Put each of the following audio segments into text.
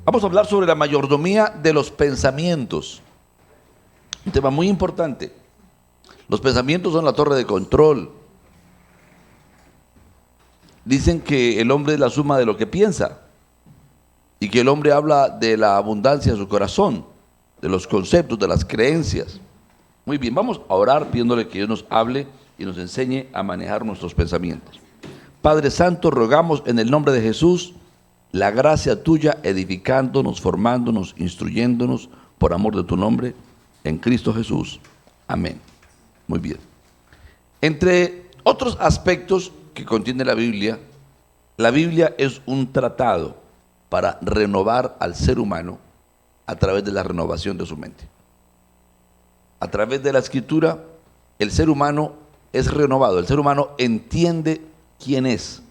Vamos a hablar sobre la mayordomía de los pensamientos. Un tema muy importante. Los pensamientos son la torre de control. Dicen que el hombre es la suma de lo que piensa y que el hombre habla de la abundancia de su corazón, de los conceptos, de las creencias. Muy bien, vamos a orar pidiéndole que Dios nos hable y nos enseñe a manejar nuestros pensamientos. Padre Santo, rogamos en el nombre de Jesús la gracia tuya, edificándonos, formándonos, instruyéndonos por amor de tu nombre, en Cristo Jesús. Amén. Muy bien. Entre otros aspectos que contiene la Biblia es un tratado para renovar al ser humano a través de la renovación de su mente. A través de la Escritura, el ser humano es renovado, el ser humano entiende quién es.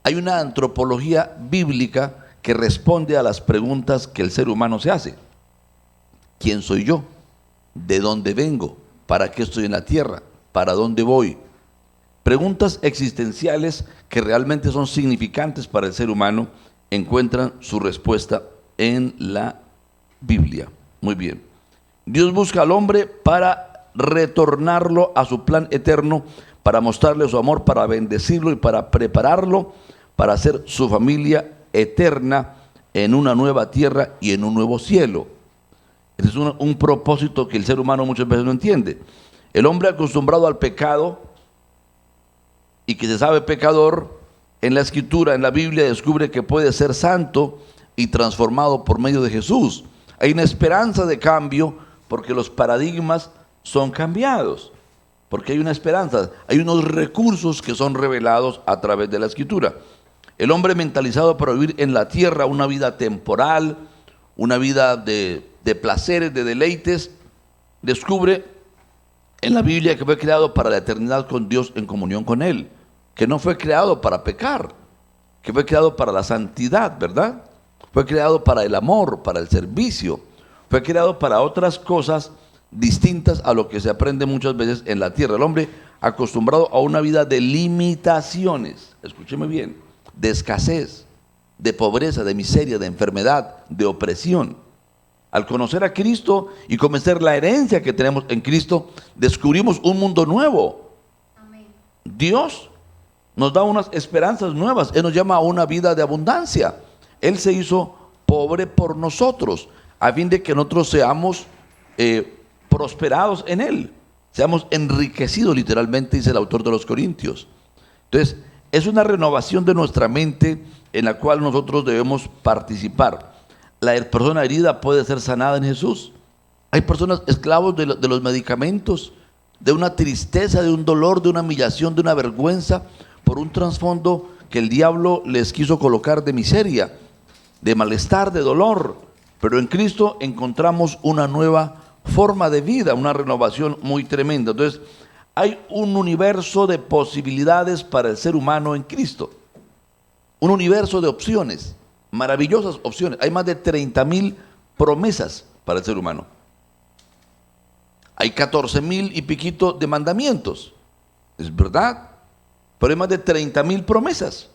Hay una antropología bíblica que responde a las preguntas que el ser humano se hace. ¿Quién soy yo? ¿De dónde vengo? ¿Para qué estoy en la tierra? ¿Para dónde voy? Preguntas existenciales que realmente son significantes para el ser humano encuentran su respuesta en la Biblia. Muy bien. Dios busca al hombre para retornarlo a su plan eterno, para mostrarle su amor, para bendecirlo y para prepararlo para hacer su familia eterna en una nueva tierra y en un nuevo cielo. Ese es un propósito que el ser humano muchas veces no entiende. El hombre acostumbrado al pecado y que se sabe pecador, en la Escritura, en la Biblia, descubre que puede ser santo y transformado por medio de Jesús. Hay una esperanza de cambio porque los paradigmas son cambiados, porque hay una esperanza, hay unos recursos que son revelados a través de la Escritura. El hombre mentalizado para vivir en la tierra una vida temporal, una vida de placeres, de deleites, descubre en la Biblia que fue creado para la eternidad con Dios en comunión con Él, que no fue creado para pecar, que fue creado para la santidad, ¿verdad? Fue creado para el amor, para el servicio, fue creado para otras cosas distintas a lo que se aprende muchas veces en la tierra. El hombre acostumbrado a una vida de limitaciones, escúcheme bien, de escasez, de pobreza, de miseria, de enfermedad, de opresión. Al conocer a Cristo y conocer la herencia que tenemos en Cristo, descubrimos un mundo nuevo. Amén. Dios nos da unas esperanzas nuevas. Él nos llama a una vida de abundancia. Él se hizo pobre por nosotros, a fin de que nosotros seamos prosperados en Él, seamos enriquecidos literalmente, dice el autor de los Corintios. Entonces, es una renovación de nuestra mente en la cual nosotros debemos participar. La persona herida puede ser sanada en Jesús. Hay personas esclavos de los medicamentos, de una tristeza, de un dolor, de una humillación, de una vergüenza, por un trasfondo que el diablo les quiso colocar de miseria, de malestar, de dolor. Pero en Cristo encontramos una nueva forma de vida, una renovación muy tremenda. Entonces, hay un universo de posibilidades para el ser humano en Cristo. Un universo de opciones, maravillosas opciones. Hay más de 30,000 promesas para el ser humano. Hay 14,000 y piquito de mandamientos. Es verdad, pero hay más de 30,000 promesas.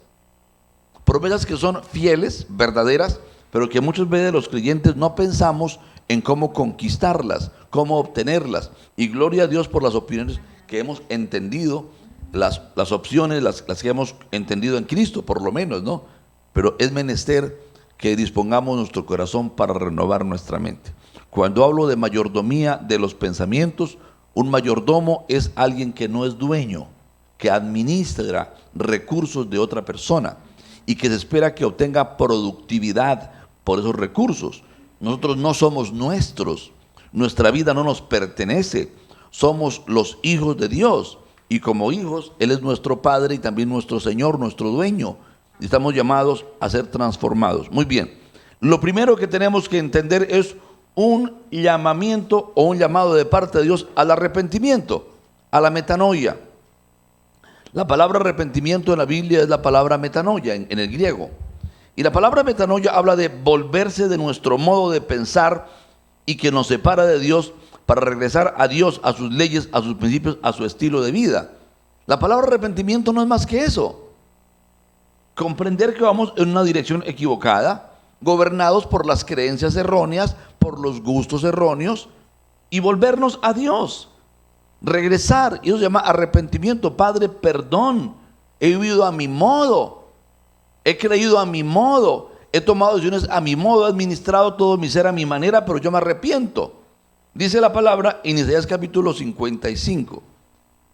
Promesas que son fieles, verdaderas, pero que muchas veces los creyentes no pensamos en cómo conquistarlas, cómo obtenerlas. Y gloria a Dios por las opiniones que hemos entendido, las opciones, las que hemos entendido en Cristo, por lo menos, ¿no? Pero es menester que dispongamos nuestro corazón para renovar nuestra mente. Cuando hablo de mayordomía de los pensamientos, un mayordomo es alguien que no es dueño, que administra recursos de otra persona y que se espera que obtenga productividad por esos recursos. Nosotros no somos nuestros, nuestra vida no nos pertenece, somos los hijos de Dios y como hijos Él es nuestro Padre y también nuestro Señor, nuestro dueño, y estamos llamados a ser transformados. Muy bien, lo primero que tenemos que entender es un llamamiento o un llamado de parte de Dios al arrepentimiento, a la metanoia. La palabra arrepentimiento en la Biblia es la palabra metanoia en el griego. Y la palabra metanoia habla de volverse de nuestro modo de pensar y que nos separa de Dios para regresar a Dios, a sus leyes, a sus principios, a su estilo de vida. La palabra arrepentimiento no es más que eso. comprender que vamos en una dirección equivocada, gobernados por las creencias erróneas, por los gustos erróneos, y volvernos a Dios, regresar. Y eso se llama arrepentimiento. Padre, perdón, he vivido a mi modo, he creído a mi modo, he tomado decisiones a mi modo, he administrado todo mi ser a mi manera, pero yo me arrepiento. Dice la palabra en Isaías capítulo 55.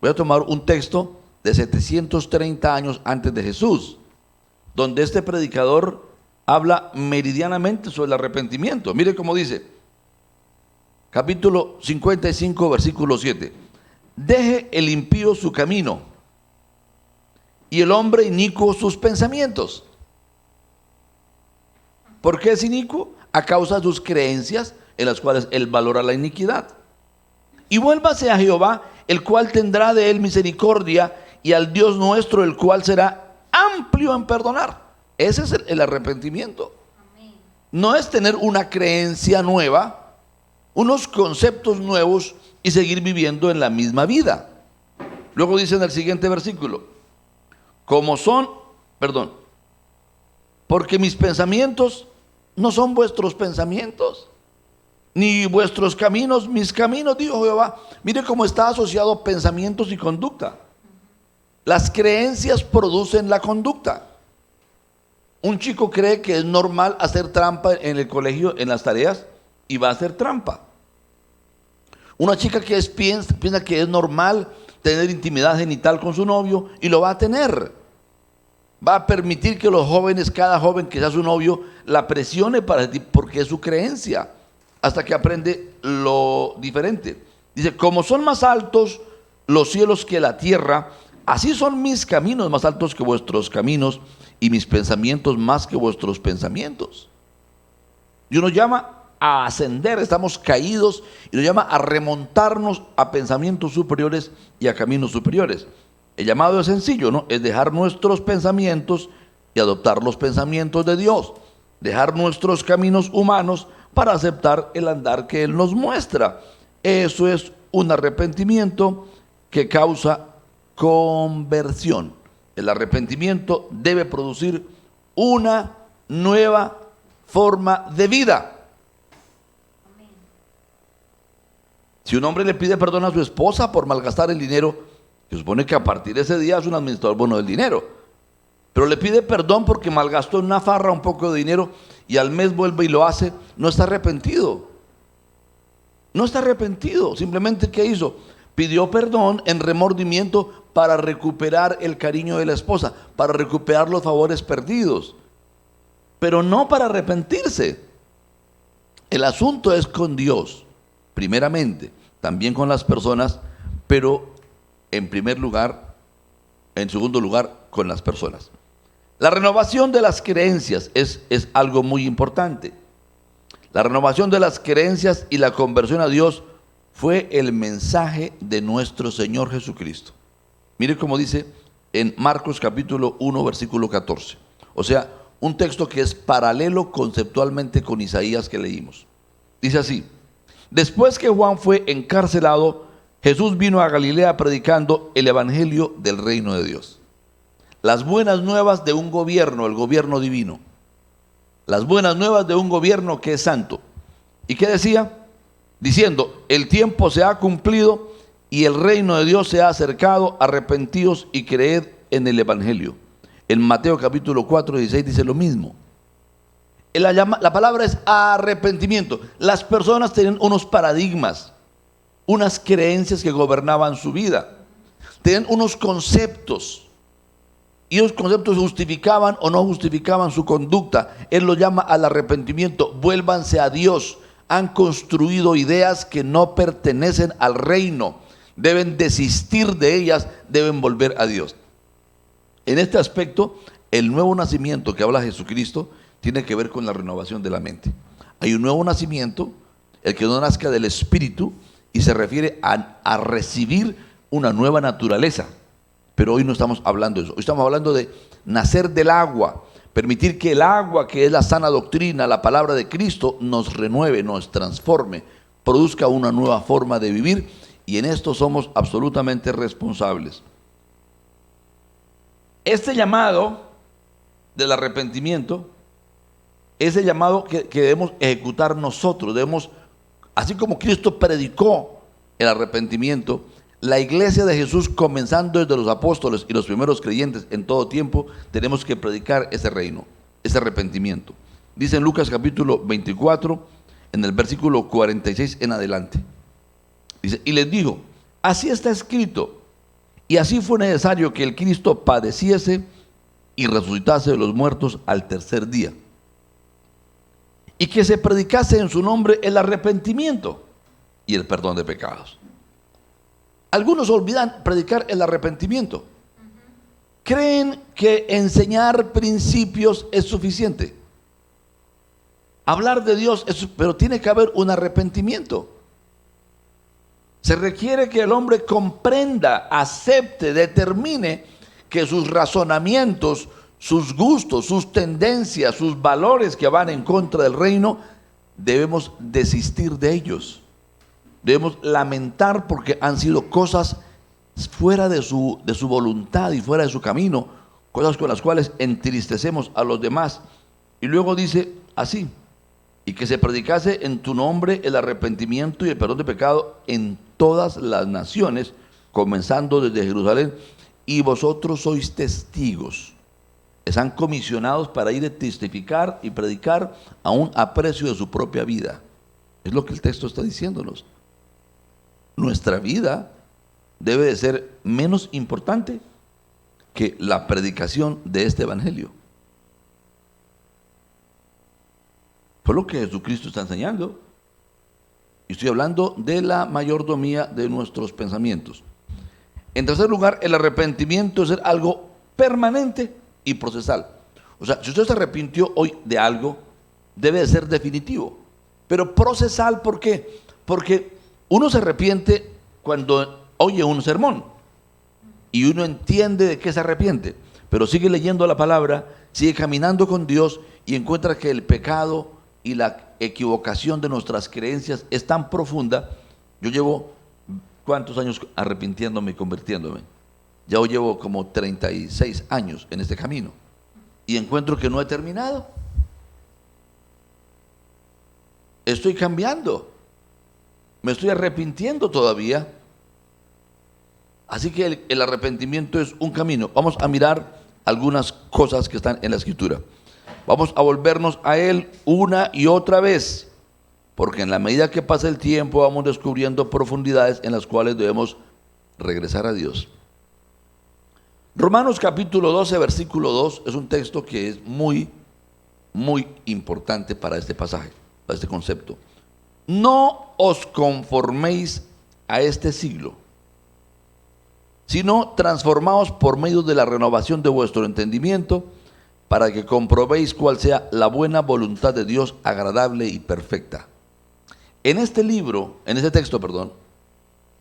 Voy a tomar un texto de 730 años antes de Jesús, donde este predicador habla meridianamente sobre el arrepentimiento. Mire cómo dice, capítulo 55, versículo 7. Deje el impío su camino y el hombre inicuo sus pensamientos. ¿Por qué es inicuo? A causa de sus creencias en las cuales él valora la iniquidad. Y vuélvase a Jehová, el cual tendrá de él misericordia, y al Dios nuestro, el cual será amplio en perdonar. Ese es el arrepentimiento. Amén. No es tener una creencia nueva, unos conceptos nuevos y seguir viviendo en la misma vida. Luego dice en el siguiente versículo, porque mis pensamientos no son vuestros pensamientos, ni vuestros caminos mis caminos, dijo Jehová. Mire cómo está asociado pensamientos y conducta. Las creencias producen la conducta. Un chico cree que es normal hacer trampa en el colegio, en las tareas, y va a hacer trampa. Una chica que piensa que es normal tener intimidad genital con su novio, y lo va a tener. Va a permitir que los jóvenes, cada joven que sea su novio, la presione porque es su creencia, hasta que aprende lo diferente. Dice, como son más altos los cielos que la tierra, así son mis caminos más altos que vuestros caminos, y mis pensamientos más que vuestros pensamientos. Dios nos llama a ascender, estamos caídos, y nos llama a remontarnos a pensamientos superiores y a caminos superiores. El llamado es sencillo, ¿no? Es dejar nuestros pensamientos y adoptar los pensamientos de Dios. Dejar nuestros caminos humanos para aceptar el andar que Él nos muestra. Eso es un arrepentimiento que causa conversión. El arrepentimiento debe producir una nueva forma de vida. Si un hombre le pide perdón a su esposa por malgastar el dinero, se supone que a partir de ese día es un administrador bueno del dinero, pero le pide perdón porque malgastó en una farra un poco de dinero y al mes vuelve y lo hace, no está arrepentido. No está arrepentido. Simplemente, ¿qué hizo? Pidió perdón en remordimiento para recuperar el cariño de la esposa, para recuperar los favores perdidos, pero no para arrepentirse. El asunto es con Dios, primeramente, también con las personas, pero en segundo lugar, con las personas. La renovación de las creencias es algo muy importante. La renovación de las creencias y la conversión a Dios fue el mensaje de nuestro Señor Jesucristo. Mire cómo dice en Marcos capítulo 1, versículo 14. O sea, un texto que es paralelo conceptualmente con Isaías que leímos. Dice así: después que Juan fue encarcelado, Jesús vino a Galilea predicando el evangelio del reino de Dios. Las buenas nuevas de un gobierno, el gobierno divino. Las buenas nuevas de un gobierno que es santo. ¿Y qué decía? Diciendo, el tiempo se ha cumplido y el reino de Dios se ha acercado, arrepentíos y creed en el evangelio. En Mateo capítulo 4, 16 dice lo mismo. La palabra es arrepentimiento. Las personas tenían unos paradigmas, unas creencias que gobernaban su vida. Tenían unos conceptos. Y esos conceptos justificaban o no justificaban su conducta. Él lo llama al arrepentimiento. Vuélvanse a Dios. Han construido ideas que no pertenecen al reino. Deben desistir de ellas, deben volver a Dios. En este aspecto, el nuevo nacimiento que habla Jesucristo tiene que ver con la renovación de la mente. Hay un nuevo nacimiento, el que no nazca del Espíritu, y se refiere a recibir una nueva naturaleza. Pero hoy no estamos hablando de eso. Hoy estamos hablando de nacer del agua, permitir que el agua, que es la sana doctrina, la palabra de Cristo, nos renueve, nos transforme, produzca una nueva forma de vivir, y en esto somos absolutamente responsables. Este llamado del arrepentimiento, ese llamado que debemos ejecutar nosotros. Debemos, así como Cristo predicó el arrepentimiento, la iglesia de Jesús, comenzando desde los apóstoles y los primeros creyentes en todo tiempo, tenemos que predicar ese reino, ese arrepentimiento. Dice en Lucas capítulo 24, en el versículo 46 en adelante. Dice, y les dijo, así está escrito, y así fue necesario que el Cristo padeciese y resucitase de los muertos al tercer día, y que se predicase en su nombre el arrepentimiento y el perdón de pecados. Algunos olvidan predicar el arrepentimiento. Creen que enseñar principios es suficiente. Hablar de Dios, pero tiene que haber un arrepentimiento. Se requiere que el hombre comprenda, acepte, determine que sus razonamientos, sus gustos, sus tendencias, sus valores que van en contra del reino, debemos desistir de ellos. Debemos lamentar porque han sido cosas fuera de su voluntad y fuera de su camino, cosas con las cuales entristecemos a los demás. Y luego dice así, y que se predicase en tu nombre el arrepentimiento y el perdón de pecado en todas las naciones, comenzando desde Jerusalén, y vosotros sois testigos. Están comisionados para ir a testificar y predicar aún a precio de su propia vida. Es lo que el texto está diciéndonos. Nuestra vida debe de ser menos importante que la predicación de este evangelio. Fue lo que Jesucristo está enseñando. Y estoy hablando de la mayordomía de nuestros pensamientos. En tercer lugar, el arrepentimiento es algo permanente y procesal. O sea, si usted se arrepintió hoy de algo, debe de ser definitivo. Pero procesal, ¿por qué? Porque uno se arrepiente cuando oye un sermón y uno entiende de qué se arrepiente, pero sigue leyendo la palabra, sigue caminando con Dios y encuentra que el pecado y la equivocación de nuestras creencias es tan profunda. Yo llevo, ¿cuántos años arrepintiéndome y convirtiéndome? Ya llevo como 36 años en este camino y encuentro que no he terminado. Estoy cambiando, me estoy arrepintiendo todavía. Así que el arrepentimiento es un camino. Vamos a mirar algunas cosas que están en la Escritura. Vamos a volvernos a Él una y otra vez, porque en la medida que pasa el tiempo vamos descubriendo profundidades en las cuales debemos regresar a Dios. Romanos capítulo 12, versículo 2 es un texto que es muy, muy importante para este pasaje, para este concepto. No os conforméis a este siglo, sino transformaos por medio de la renovación de vuestro entendimiento, para que comprobéis cuál sea la buena voluntad de Dios, agradable y perfecta. En este libro, en este texto,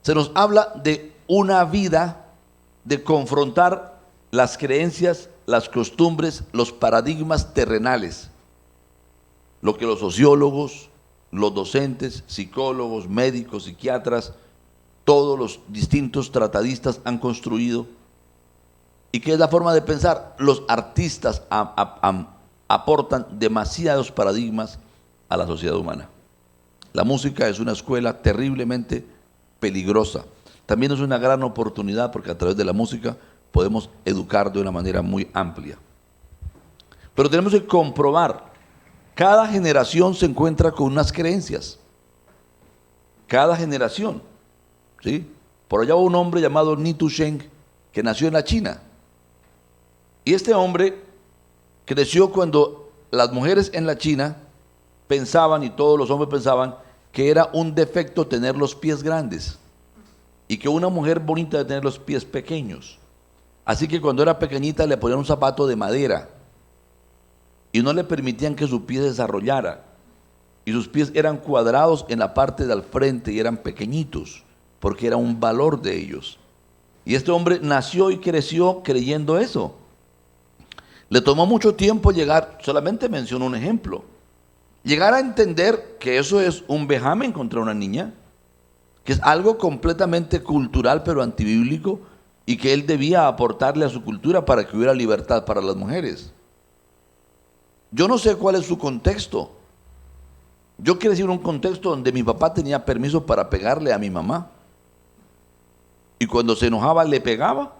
se nos habla de una vida de confrontar las creencias, las costumbres, los paradigmas terrenales. Lo que los sociólogos, los docentes, psicólogos, médicos, psiquiatras, todos los distintos tratadistas han construido. ¿Y qué es la forma de pensar? Los artistas aportan demasiados paradigmas a la sociedad humana. La música es una escuela terriblemente peligrosa. También es una gran oportunidad porque a través de la música podemos educar de una manera muy amplia. Pero tenemos que comprobar, cada generación se encuentra con unas creencias. Cada generación, ¿sí? Por allá hubo un hombre llamado Nitu Sheng que nació en la China. Y este hombre creció cuando las mujeres en la China pensaban, y todos los hombres pensaban, que era un defecto tener los pies grandes y que una mujer bonita debe tener los pies pequeños. Así que cuando era pequeñita le ponían un zapato de madera y no le permitían que su pie se desarrollara. Y sus pies eran cuadrados en la parte del frente y eran pequeñitos, porque era un valor de ellos. Y este hombre nació y creció creyendo eso. Le tomó mucho tiempo llegar, solamente menciono un ejemplo, llegar a entender que eso es un vejamen contra una niña, que es algo completamente cultural pero antibíblico y que él debía aportarle a su cultura para que hubiera libertad para las mujeres. Yo no sé cuál es su contexto. Yo crecí en un contexto donde mi papá tenía permiso para pegarle a mi mamá. Y cuando se enojaba le pegaba.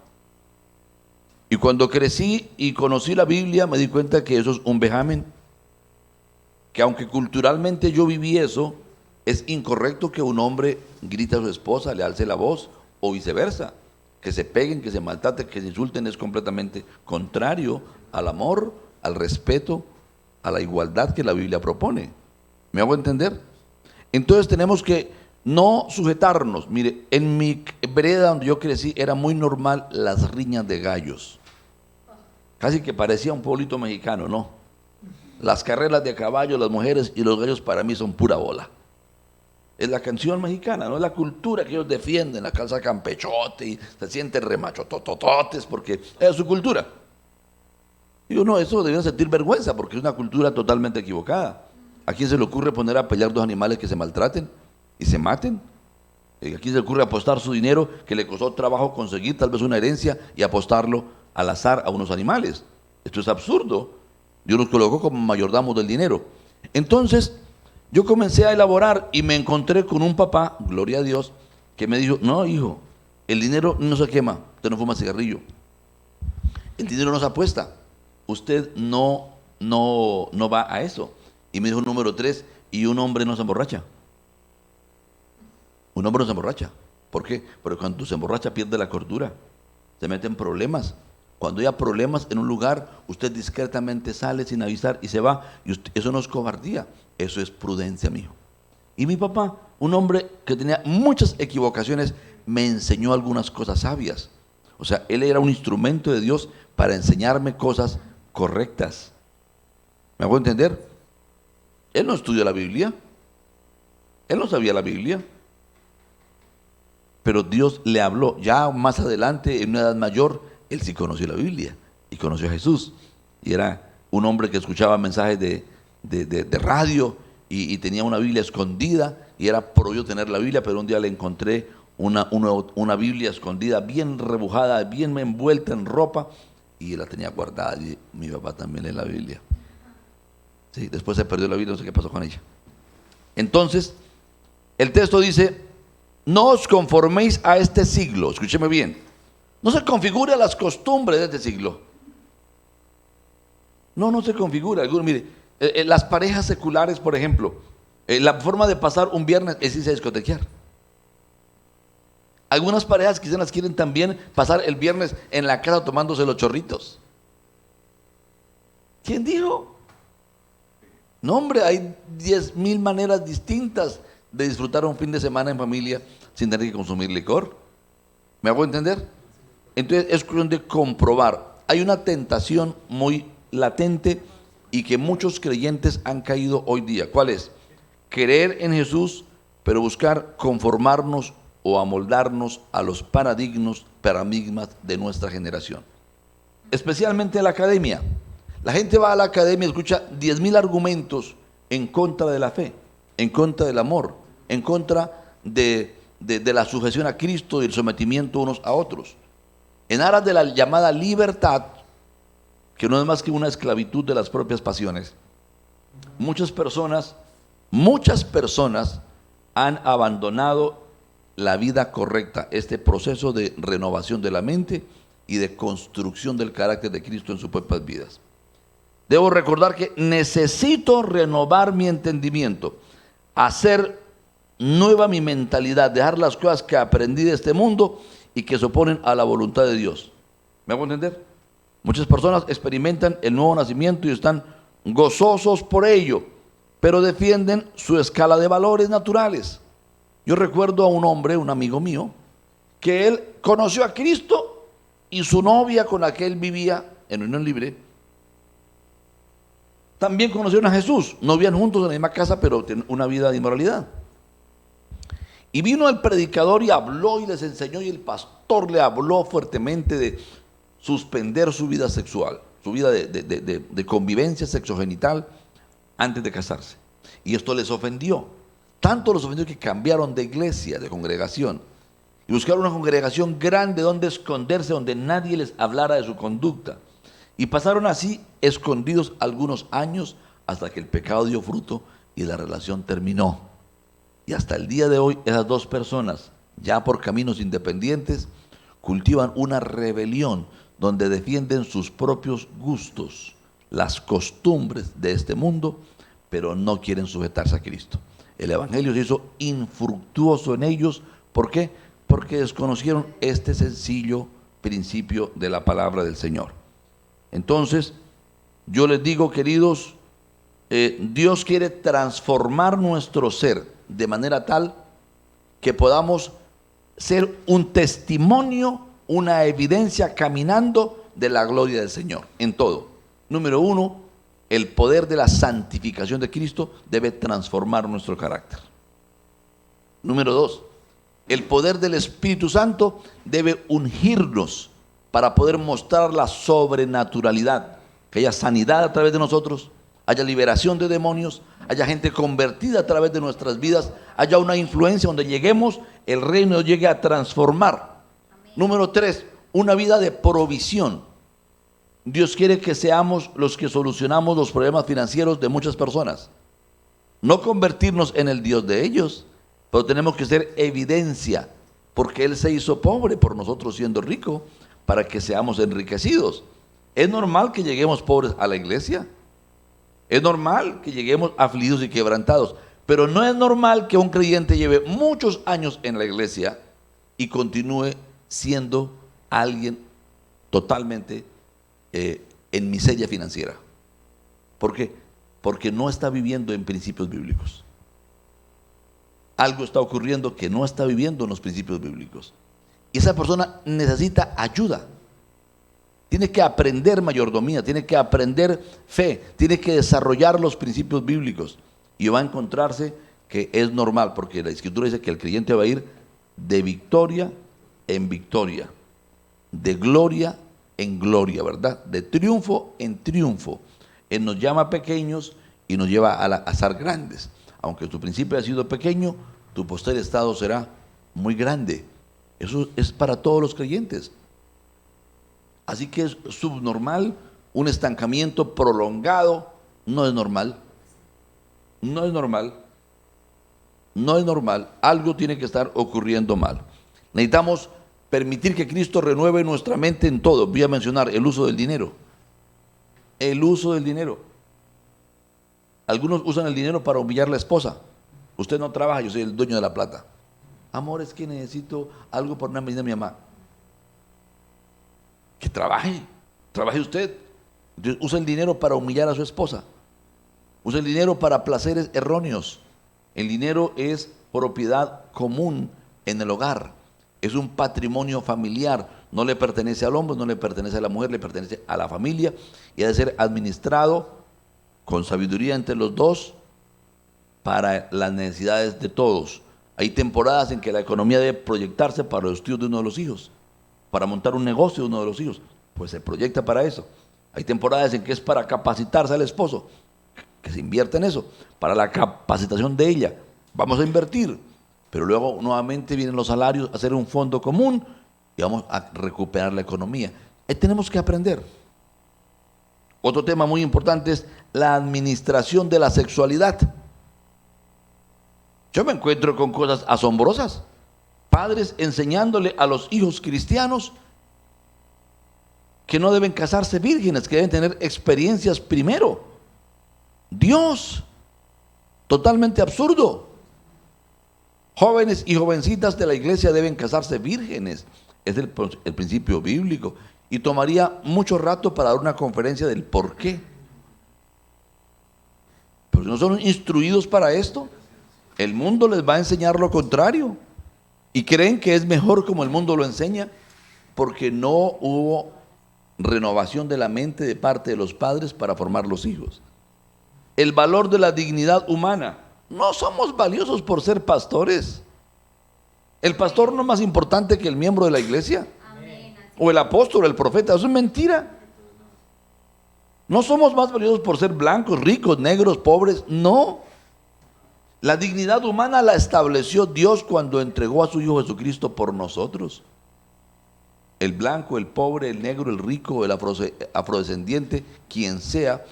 Y cuando crecí y conocí la Biblia me di cuenta que eso es un vejamen. Que aunque culturalmente yo viví eso, es incorrecto que un hombre grite a su esposa, le alce la voz o viceversa. Que se peguen, que se maltraten, que se insulten es completamente contrario al amor, al respeto, a la igualdad que la Biblia propone. ¿Me hago entender? Entonces tenemos que no sujetarnos. Mire, en mi vereda donde yo crecí era muy normal las riñas de gallos. Casi que parecía un pueblito mexicano, ¿no? Las carreras de caballo, las mujeres y los gallos para mí son pura bola. Es la canción mexicana, no es la cultura que ellos defienden, la calza campechote y se sienten remachotototes porque es su cultura. Digo, no, eso debería sentir vergüenza porque es una cultura totalmente equivocada. ¿A quién se le ocurre poner a pelear dos animales que se maltraten y se maten? ¿A quién se le ocurre apostar su dinero que le costó trabajo conseguir, tal vez una herencia, y apostarlo al azar a unos animales? Esto es absurdo. Dios nos colocó como mayordomos del dinero. Entonces, yo comencé a elaborar y me encontré con un papá, gloria a Dios, que me dijo, no, hijo, el dinero no se quema, usted no fuma cigarrillo. El dinero no se apuesta, usted no va a eso. Y me dijo número 3, y un hombre no se emborracha. Un hombre no se emborracha. ¿Por qué? Porque cuando se emborracha pierde la cordura, se mete en problemas. Cuando haya problemas en un lugar, usted discretamente sale sin avisar y se va. Y eso no es cobardía, eso es prudencia, mijo. Y mi papá, un hombre que tenía muchas equivocaciones, me enseñó algunas cosas sabias. O sea, él era un instrumento de Dios para enseñarme cosas correctas. ¿Me hago entender? Él no estudió la Biblia, él no sabía la Biblia, pero Dios le habló. Ya más adelante, en una edad mayor, él sí conoció la Biblia y conoció a Jesús. Y era un hombre que escuchaba mensajes de radio y tenía una Biblia escondida y era prohibido tener la Biblia, pero un día le encontré una Biblia escondida, bien rebujada, bien envuelta en ropa, y la tenía guardada. Y mi papá también lee la Biblia. Sí, después se perdió la Biblia, no sé qué pasó con ella. Entonces, el texto dice, no os conforméis a este siglo, escúcheme bien, no se configure a las costumbres de este siglo. No se configura. Mire, las parejas seculares, por ejemplo, la forma de pasar un viernes es irse a discotequear. Algunas parejas quizás quieren también pasar el viernes en la casa tomándose los chorritos. ¿Quién dijo? No, hombre, hay 10,000 maneras distintas de disfrutar un fin de semana en familia sin tener que consumir licor. ¿Me hago entender? Entonces es cuestión de comprobar. Hay una tentación muy latente y que muchos creyentes han caído hoy día. ¿Cuál es? Creer en Jesús, pero buscar conformarnos o amoldarnos a los paradigmas de nuestra generación. Especialmente en la academia. La gente va a la academia y escucha 10,000 argumentos en contra de la fe, en contra del amor, en contra de la sujeción a Cristo y el sometimiento unos a otros. En aras de la llamada libertad, que no es más que una esclavitud de las propias pasiones, muchas personas han abandonado la vida correcta, este proceso de renovación de la mente y de construcción del carácter de Cristo en sus propias vidas. Debo recordar que necesito renovar mi entendimiento, hacer nueva mi mentalidad, dejar las cosas que aprendí de este mundo y que se oponen a la voluntad de Dios. ¿Me hago entender? Muchas personas experimentan el nuevo nacimiento y están gozosos por ello, pero defienden su escala de valores naturales. Yo recuerdo a un hombre, un amigo mío, que él conoció a Cristo y su novia con la que él vivía en unión libre también conocieron a Jesús. No vivían juntos en la misma casa, pero tenían una vida de inmoralidad. Y vino el predicador y habló y les enseñó, y el pastor le habló fuertemente de suspender su vida sexual, su vida de convivencia sexogenital antes de casarse. Y esto les ofendió. Tanto los ofendió que cambiaron de iglesia, de congregación, y buscaron una congregación grande donde esconderse, donde nadie les hablara de su conducta. Y pasaron así escondidos algunos años hasta que el pecado dio fruto y la relación terminó. Y hasta el día de hoy esas dos personas, ya por caminos independientes, cultivan una rebelión donde defienden sus propios gustos, las costumbres de este mundo, pero no quieren sujetarse a Cristo. El evangelio se hizo infructuoso en ellos. ¿Por qué? Porque desconocieron este sencillo principio de la palabra del Señor. Entonces, yo les digo, queridos, Dios quiere transformar nuestro ser de manera tal que podamos ser un testimonio, una evidencia caminando de la gloria del Señor en todo. Número uno, el poder de la santificación de Cristo debe transformar nuestro carácter. Número dos, el poder del Espíritu Santo debe ungirnos para poder mostrar la sobrenaturalidad, que haya sanidad a través de nosotros, haya liberación de demonios, haya gente convertida a través de nuestras vidas, haya una influencia donde lleguemos, el reino llegue a transformar. Amén. Número tres, una vida de provisión. Dios quiere que seamos los que solucionamos los problemas financieros de muchas personas. No convertirnos en el Dios de ellos, pero tenemos que ser evidencia, porque Él se hizo pobre por nosotros siendo rico, para que seamos enriquecidos. ¿Es normal que lleguemos pobres a la iglesia? Es normal que lleguemos afligidos y quebrantados, pero no es normal que un creyente lleve muchos años en la iglesia y continúe siendo alguien totalmente en miseria financiera. ¿Por qué? Porque no está viviendo en principios bíblicos. Algo está ocurriendo que no está viviendo en los principios bíblicos. Y esa persona necesita ayuda. Tiene que aprender mayordomía, tiene que aprender fe, tiene que desarrollar los principios bíblicos. Y va a encontrarse que es normal, porque la Escritura dice que el creyente va a ir de victoria en victoria, de gloria en gloria, ¿verdad? De triunfo en triunfo. Él nos llama pequeños y nos lleva a ser grandes. Aunque tu principio ha sido pequeño, tu posterior estado será muy grande. Eso es para todos los creyentes. Así que es subnormal, un estancamiento prolongado no es normal. No es normal. No es normal. Algo tiene que estar ocurriendo mal. Necesitamos permitir que Cristo renueve nuestra mente en todo. Voy a mencionar el uso del dinero. El uso del dinero. Algunos usan el dinero para humillar a la esposa. Usted no trabaja, yo soy el dueño de la plata. Amor, es que necesito algo por una medida de mi mamá. Que trabaje usted. Entonces, usa el dinero para humillar a su esposa. Usa el dinero para placeres erróneos. El dinero es propiedad común en el hogar. Es un patrimonio familiar. No le pertenece al hombre, no le pertenece a la mujer, le pertenece a la familia y ha de ser administrado con sabiduría entre los dos para las necesidades de todos. Hay temporadas en que la economía debe proyectarse para los estudios de uno de los hijos, para montar un negocio de uno de los hijos, pues se proyecta para eso. Hay temporadas en que es para capacitarse al esposo, que se invierte en eso, para la capacitación de ella. Vamos a invertir, pero luego nuevamente vienen los salarios a hacer un fondo común y vamos a recuperar la economía. Ahí tenemos que aprender. Otro tema muy importante es la administración de la sexualidad. Yo me encuentro con cosas asombrosas. Padres enseñándole a los hijos cristianos que no deben casarse vírgenes, que deben tener experiencias primero. Dios, totalmente absurdo. Jóvenes y jovencitas de la iglesia deben casarse vírgenes. Es el principio bíblico. Y tomaría mucho rato para dar una conferencia del por qué. Pero no son instruidos para esto. El mundo les va a enseñar lo contrario. Y creen que es mejor como el mundo lo enseña, porque no hubo renovación de la mente de parte de los padres para formar los hijos. El valor de la dignidad humana. No somos valiosos por ser pastores. El pastor no es más importante que el miembro de la iglesia. Amén. O el apóstol, el profeta. Eso es mentira. No somos más valiosos por ser blancos, ricos, negros, pobres. No. La dignidad humana la estableció Dios cuando entregó a su Hijo Jesucristo por nosotros. el blanco, el pobre, el negro, el rico, el afrodescendiente, quien sea,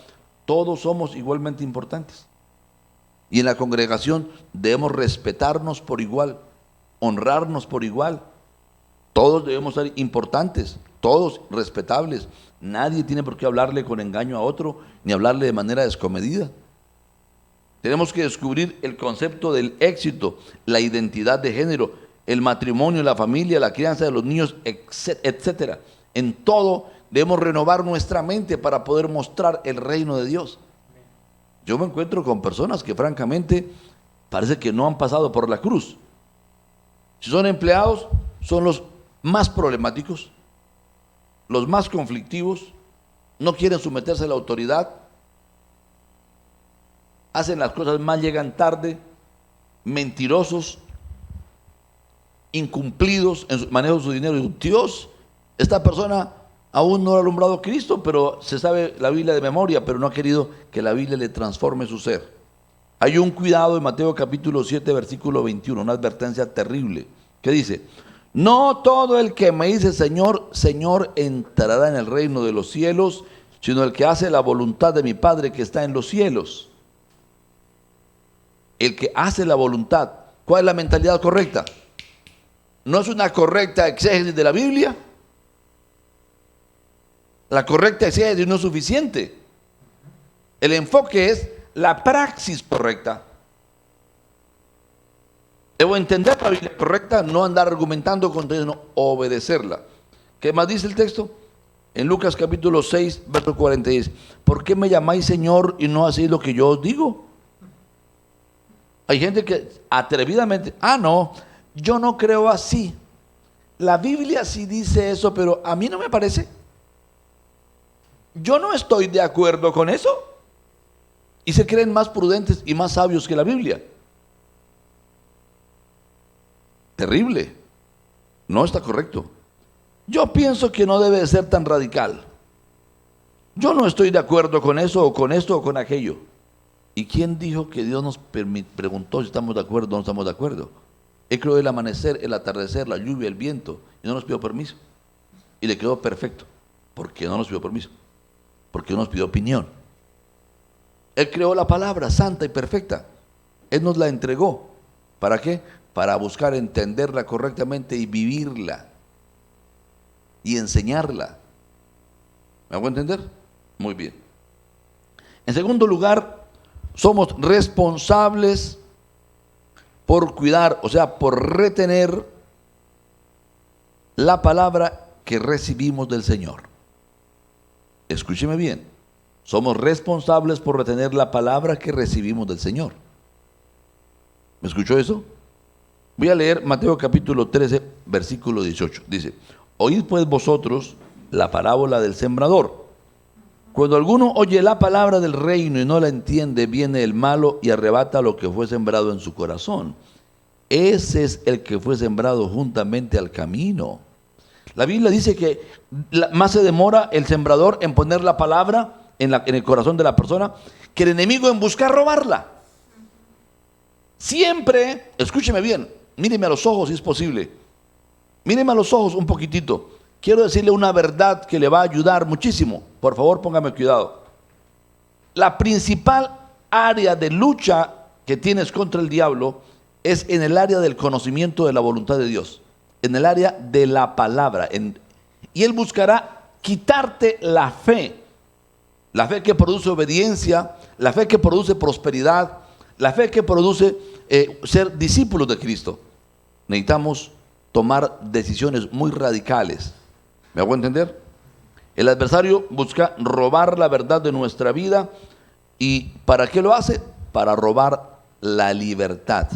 todos somos igualmente importantes. Y en la congregación debemos respetarnos por igual, honrarnos por igual. Todos debemos ser importantes, todos respetables. Nadie tiene por qué hablarle con engaño a otro, ni hablarle de manera descomedida. Tenemos que descubrir el concepto del éxito, la identidad de género, el matrimonio, la familia, la crianza de los niños, etcétera. En todo debemos renovar nuestra mente para poder mostrar el reino de Dios. Yo me encuentro con personas que francamente parece que no han pasado por la cruz. Si son empleados, son los más problemáticos, los más conflictivos, no quieren someterse a la autoridad, hacen las cosas mal, llegan tarde, mentirosos, incumplidos en su manejo de su dinero. Dios, esta persona aún no ha alumbrado Cristo, pero se sabe la Biblia de memoria, pero no ha querido que la Biblia le transforme su ser. Hay un cuidado en Mateo capítulo 7, versículo 21, una advertencia terrible, que dice: no todo el que me dice Señor, Señor entrará en el reino de los cielos, sino el que hace la voluntad de mi Padre que está en los cielos. El que hace la voluntad. ¿Cuál es la mentalidad correcta? ¿No es una correcta exégesis de la Biblia? La correcta exégesis no es suficiente. El enfoque es la praxis correcta. Debo entender la Biblia correcta, no andar argumentando contra ella, sino obedecerla. ¿Qué más dice el texto? En Lucas capítulo 6, verso 46. ¿Por qué me llamáis Señor y no hacéis lo que yo os digo? Hay gente que atrevidamente, no, yo no creo así. La Biblia sí dice eso, pero a mí no me parece. Yo no estoy de acuerdo con eso. Y se creen más prudentes y más sabios que la Biblia. Terrible. No está correcto. Yo pienso que no debe de ser tan radical. Yo no estoy de acuerdo con eso, o con esto, o con aquello. ¿Y quién dijo que Dios nos preguntó si estamos de acuerdo o no estamos de acuerdo? Él creó el amanecer, el atardecer, la lluvia, el viento, y no nos pidió permiso. Y le quedó perfecto. ¿Por qué no nos pidió permiso? Porque no nos pidió opinión. Él creó la palabra santa y perfecta. Él nos la entregó. ¿Para qué? Para buscar entenderla correctamente y vivirla. Y enseñarla. ¿Me hago entender? Muy bien. En segundo lugar, somos responsables por cuidar, o sea, por retener la palabra que recibimos del Señor. Escúcheme bien. Somos responsables por retener la palabra que recibimos del Señor. ¿Me escuchó eso? Voy a leer Mateo capítulo 13, versículo 18. Dice: oíd pues vosotros la parábola del sembrador. Cuando alguno oye la palabra del reino y no la entiende, viene el malo y arrebata lo que fue sembrado en su corazón. Ese es el que fue sembrado juntamente al camino. La Biblia dice que más se demora el sembrador en poner la palabra en el corazón de la persona que el enemigo en buscar robarla. Siempre, escúcheme bien, míreme a los ojos si es posible. Míreme a los ojos un poquitito. Quiero decirle una verdad que le va a ayudar muchísimo. Por favor, póngame cuidado. La principal área de lucha que tienes contra el diablo es en el área del conocimiento de la voluntad de Dios, en el área de la palabra. Y él buscará quitarte la fe que produce obediencia, la fe que produce prosperidad, la fe que produce ser discípulos de Cristo. Necesitamos tomar decisiones muy radicales. ¿Me hago entender? El adversario busca robar la verdad de nuestra vida. ¿Y para qué lo hace? Para robar la libertad.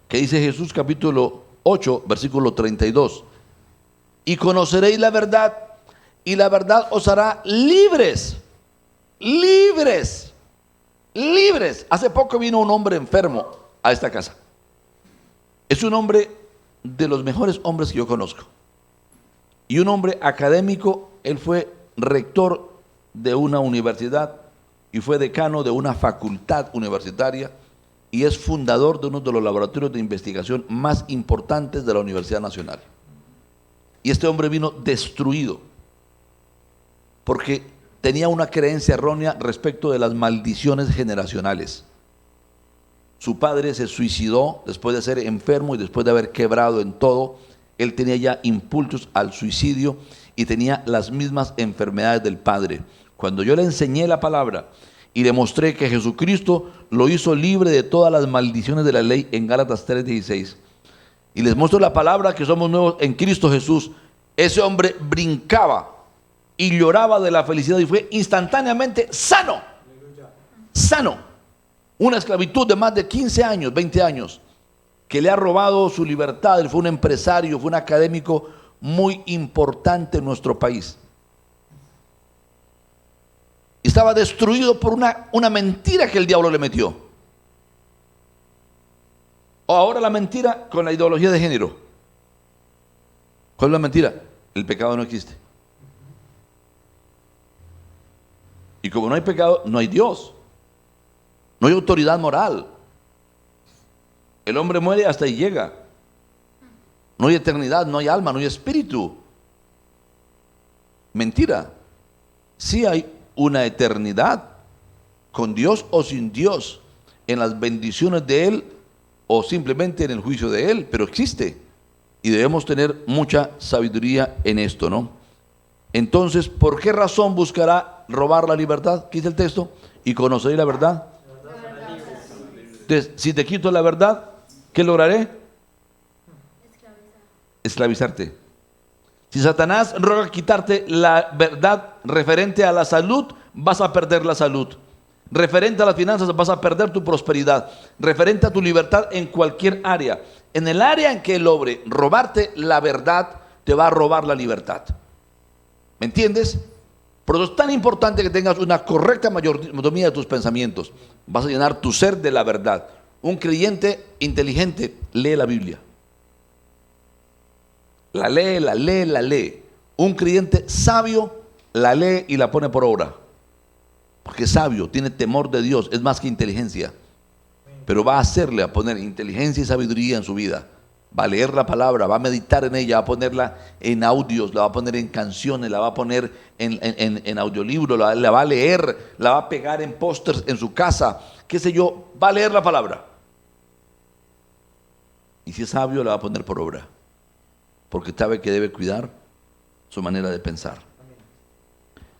¿Qué dice Jesús capítulo 8, versículo 32? Y conoceréis la verdad, y la verdad os hará libres. Libres. Libres. Hace poco vino un hombre enfermo a esta casa. Es un hombre de los mejores hombres que yo conozco. Y un hombre académico. Él fue rector de una universidad y fue decano de una facultad universitaria y es fundador de uno de los laboratorios de investigación más importantes de la Universidad Nacional. Y este hombre vino destruido porque tenía una creencia errónea respecto de las maldiciones generacionales. Su padre se suicidó después de ser enfermo y después de haber quebrado en todo. Él tenía ya impulsos al suicidio y tenía las mismas enfermedades del padre. Cuando yo le enseñé la palabra y le mostré que Jesucristo lo hizo libre de todas las maldiciones de la ley en Gálatas 3:16, y les muestro la palabra que somos nuevos en Cristo Jesús, ese hombre brincaba y lloraba de la felicidad y fue instantáneamente sano. Sano. Una esclavitud de más de 15 años, 20 años, que le ha robado su libertad. Él fue un empresario, fue un académico muy importante en nuestro país. Estaba destruido por una mentira que el diablo le metió. O ahora la mentira con la ideología de género. ¿Cuál es la mentira? El pecado no existe. Y como no hay pecado, no hay Dios. No hay autoridad moral. El hombre muere hasta ahí llega. No hay eternidad, no hay alma, no hay espíritu. Mentira. Sí hay una eternidad con Dios o sin Dios, en las bendiciones de Él o simplemente en el juicio de Él, pero existe. Y debemos tener mucha sabiduría en esto, ¿no? Entonces, ¿por qué razón buscará robar la libertad? ¿Qué dice el texto? Y conoceré la verdad. Entonces, si te quito la verdad, ¿qué lograré? Esclavizarte. Si Satanás roga quitarte la verdad referente a la salud, vas a perder la salud. Referente a las finanzas, vas a perder tu prosperidad. Referente a tu libertad en cualquier área. En el área en que él logre robarte la verdad, te va a robar la libertad. ¿Me entiendes? Por eso es tan importante que tengas una correcta mayordomía de tus pensamientos. Vas a llenar tu ser de la verdad. Un creyente inteligente lee la Biblia. La lee, la lee, la lee. Un creyente sabio la lee y la pone por obra. Porque es sabio, tiene temor de Dios, es más que inteligencia. Pero va a hacerle, a poner inteligencia y sabiduría en su vida. Va a leer la palabra, va a meditar en ella, va a ponerla en audios, la va a poner en canciones, la va a poner en audiolibros, la va a leer, la va a pegar en pósters en su casa, qué sé yo, va a leer la palabra. Y si es sabio, la va a poner por obra. Porque sabe que debe cuidar su manera de pensar.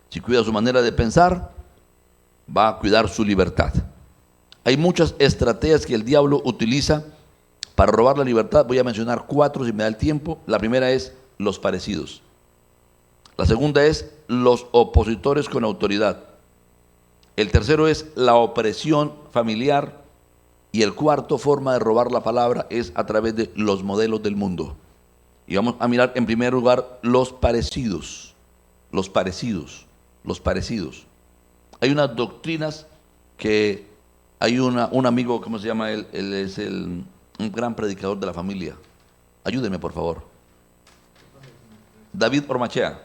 Si cuida su manera de pensar, va a cuidar su libertad. Hay muchas estrategias que el diablo utiliza para robar la libertad. Voy a mencionar 4 si me da el tiempo. La primera es los parecidos. La segunda es los opositores con autoridad. El tercero es la opresión familiar. Y el cuarto forma de robar la palabra es a través de los modelos del mundo. Y vamos a mirar en primer lugar los parecidos. Los parecidos. Los parecidos. Hay unas doctrinas que hay un amigo, ¿cómo se llama él? Él es un gran predicador de la familia. Ayúdeme, por favor. David Ormachea.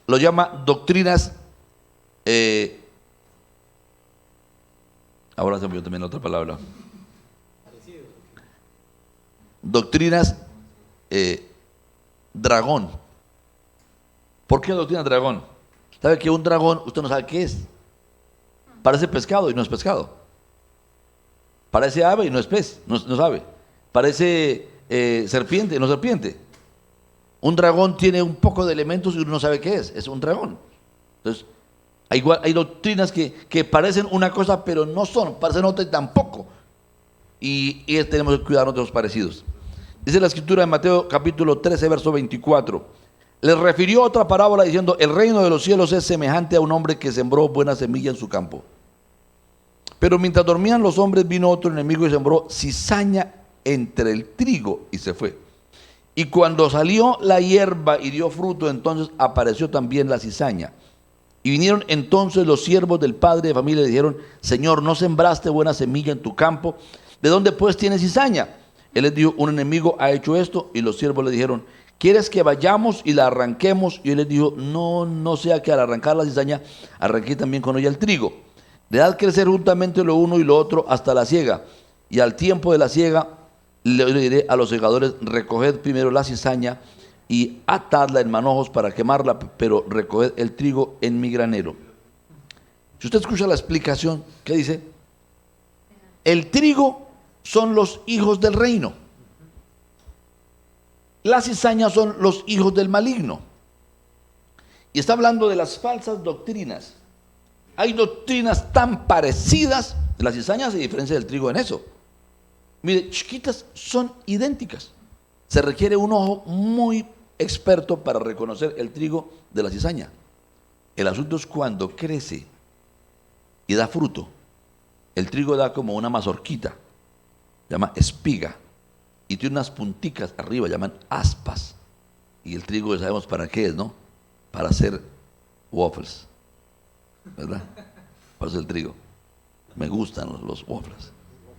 Lo llama doctrinas. Ahora se me olvidó también la otra palabra. Doctrinas dragón. ¿Por qué doctrina dragón? ¿Sabe que un dragón, usted no sabe qué es? Parece pescado y no es pescado. Parece ave y no es pez, no sabe. Parece serpiente y no es serpiente. Un dragón tiene un poco de elementos y uno no sabe qué es un dragón. Entonces, hay doctrinas que parecen una cosa pero no son, parecen otra y tampoco. Y tenemos que cuidarnos de los parecidos. Dice la escritura en Mateo capítulo 13, verso 24. Les refirió otra parábola diciendo: el reino de los cielos es semejante a un hombre que sembró buena semilla en su campo. Pero mientras dormían los hombres, vino otro enemigo y sembró cizaña entre el trigo y se fue. Y cuando salió la hierba y dio fruto, entonces apareció también la cizaña. Y vinieron entonces los siervos del padre de familia y le dijeron: Señor, ¿no sembraste buena semilla en tu campo? ¿De dónde pues tienes cizaña? Él les dijo: un enemigo ha hecho esto. Y los siervos le dijeron: ¿quieres que vayamos y la arranquemos? Y él les dijo: no sea que al arrancar la cizaña arranqué también con ella el trigo. Dejad crecer juntamente lo uno y lo otro hasta la siega. Y al tiempo de la siega le diré a los segadores: recoged primero la cizaña y atadla en manojos para quemarla, pero recoged el trigo en mi granero. Si usted escucha la explicación, ¿qué dice? El trigo son los hijos del reino. Las cizañas son los hijos del maligno. Y está hablando de las falsas doctrinas. Hay doctrinas tan parecidas. La cizaña se diferencia del trigo en eso. Mire, chiquitas, son idénticas. Se requiere un ojo muy experto para reconocer el trigo de la cizaña. El asunto es cuando crece y da fruto. El trigo da como una mazorquita, se llama espiga, y tiene unas punticas arriba, llaman aspas. Y el trigo ya sabemos para qué es, ¿no? Para hacer waffles, ¿verdad? Para hacer el trigo. Me gustan los waffles.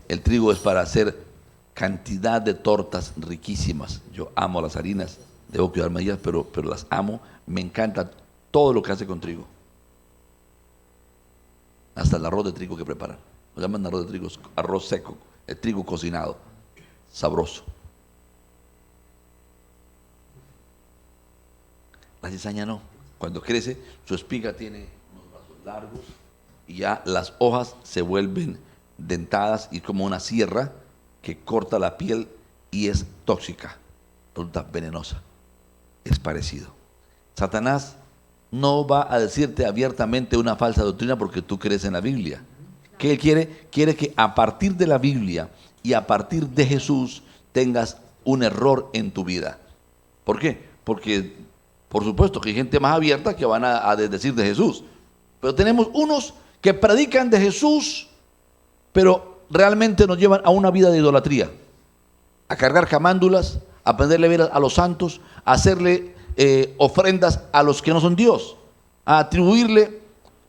El trigo es para hacer cantidad de tortas riquísimas. Yo amo las harinas, debo cuidarme de ellas, pero las amo. Me encanta todo lo que hace con trigo. Hasta el arroz de trigo que preparan. Lo llaman arroz de trigo, arroz seco, el trigo cocinado, sabroso. La cizaña no. Cuando crece, su espiga tiene unos brazos largos y ya las hojas se vuelven dentadas y como una sierra que corta la piel y es tóxica, resulta venenosa. Es parecido. Satanás no va a decirte abiertamente una falsa doctrina porque tú crees en la Biblia. ¿Qué él quiere? Quiere que a partir de la Biblia y a partir de Jesús tengas un error en tu vida. ¿Por qué? Porque por supuesto que hay gente más abierta que van a decir de Jesús. Pero tenemos unos que predican de Jesús, pero realmente nos llevan a una vida de idolatría. A cargar camándulas, a prenderle velas a los santos, a hacerle ofrendas a los que no son Dios, a atribuirle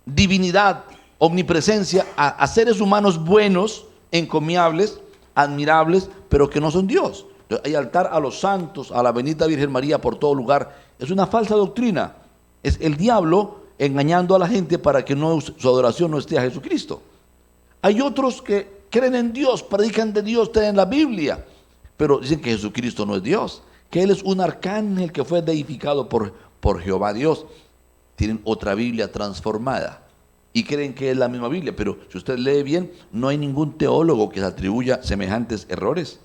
divinidad, omnipresencia a seres humanos buenos, encomiables, admirables, pero que no son Dios. Hay altar a los santos, a la bendita Virgen María por todo lugar. Es una falsa doctrina. Es el diablo engañando a la gente para que su adoración no esté a Jesucristo. Hay otros que creen en Dios, predican de Dios, tienen la Biblia, pero dicen que Jesucristo no es Dios, que Él es un arcángel que fue deificado por Jehová Dios. Tienen otra Biblia transformada y creen que es la misma Biblia, pero si usted lee bien, no hay ningún teólogo que se atribuya semejantes errores.